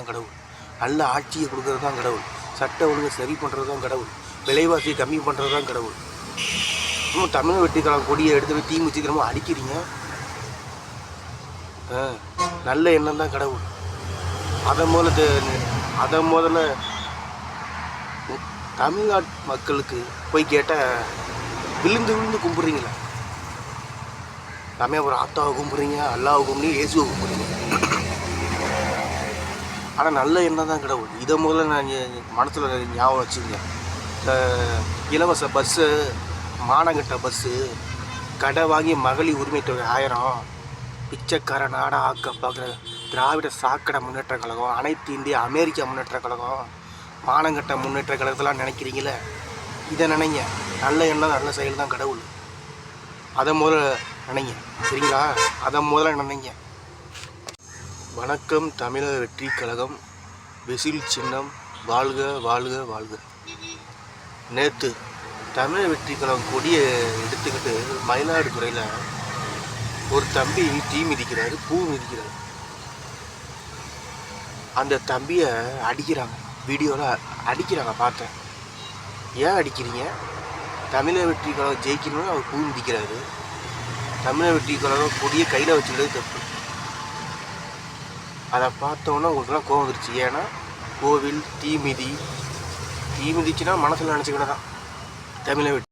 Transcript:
தான் கடவுள். நல்ல ஆட்சியை கொடுக்கறது தான் கடவுள். சட்ட ஒழுங்கை சரி பண்ணுறது தான் கடவுள். விலைவாசியை கம்மி பண்ணுறது தான் கடவுள். இன்னும் தமிழ் வெற்றி கழகம் கொடியை எடுத்து போய் தீ முச்சிக்கிறமோ அடிக்கிறீங்க. நல்ல எண்ணம் தான் கடவுள். அதை முதல்ல தமிழ்நாட்டு மக்களுக்கு போய் கேட்டால் விழுந்து விழுந்து கும்பிட்றீங்களா? எல்லாமே ஒரு ஆத்தாவை கும்பிட்றீங்க, அல்லாவை கும்பிட்றீங்க, இயேசுவை கும்பிட்றீங்க. ஆனால் நல்ல எண்ணம் தான் கடவுள். இதை முதல்ல நான் மனசில் ஞாபகம் வச்சுருங்க. இந்த இலவச பஸ்ஸு, மானங்கட்ட பஸ்ஸு, கடை வாங்கி மகளிர் உரிமை தொகை 1000, பிச்சைக்கார நாடாக ஆக்க பார்க்குற திராவிட சாக்கடை முன்னேற்ற கழகம், அனைத்து இந்திய அமெரிக்கா முன்னேற்ற கழகம், மானங்கட்ட முன்னேற்ற கழகத்தெல்லாம் நினைக்கிறீங்களே, இதை நினைங்க. நல்ல எண்ணம் நல்ல செயல் தான் கடவுள். அதை முதல்ல நினைங்க, சரிங்களா? அதை முதல்ல நினைங்க. வணக்கம் தமிழர் வெற்றி கழகம். விசில் சின்னம் வாழ்க வாழ்க வாழ்க. நேற்று தமிழர் வெற்றி கழகம் கொடியை எடுத்துக்கிட்டு மயிலாடுதுறையில் ஒரு தம்பி தீ மிதிக்கிறாரு, பூ மிதிக்கிறாரு. அந்த தம்பியை அடிக்கிறாங்க, வீடியோவில் அடிக்கிறாங்க, பார்த்தேன். ஏன் அடிக்கிறீங்க? தமிழர் வெற்றி கழகம் ஜெயிக்கணும்னு அவர் பூ மிதிக்கிறாரு. தமிழர் வெற்றி கழகம் கொடியை கையில் வச்சுக்கிறது தப்பு. அதை பார்த்தோன்னா உங்களுக்குலாம் கோவம் வந்துருச்சு. ஏன்னா கோவில் தீ மிதிச்சுன்னா மனசில் நினச்சிக்கிட்ட தான் தமிழர் வெற்றி.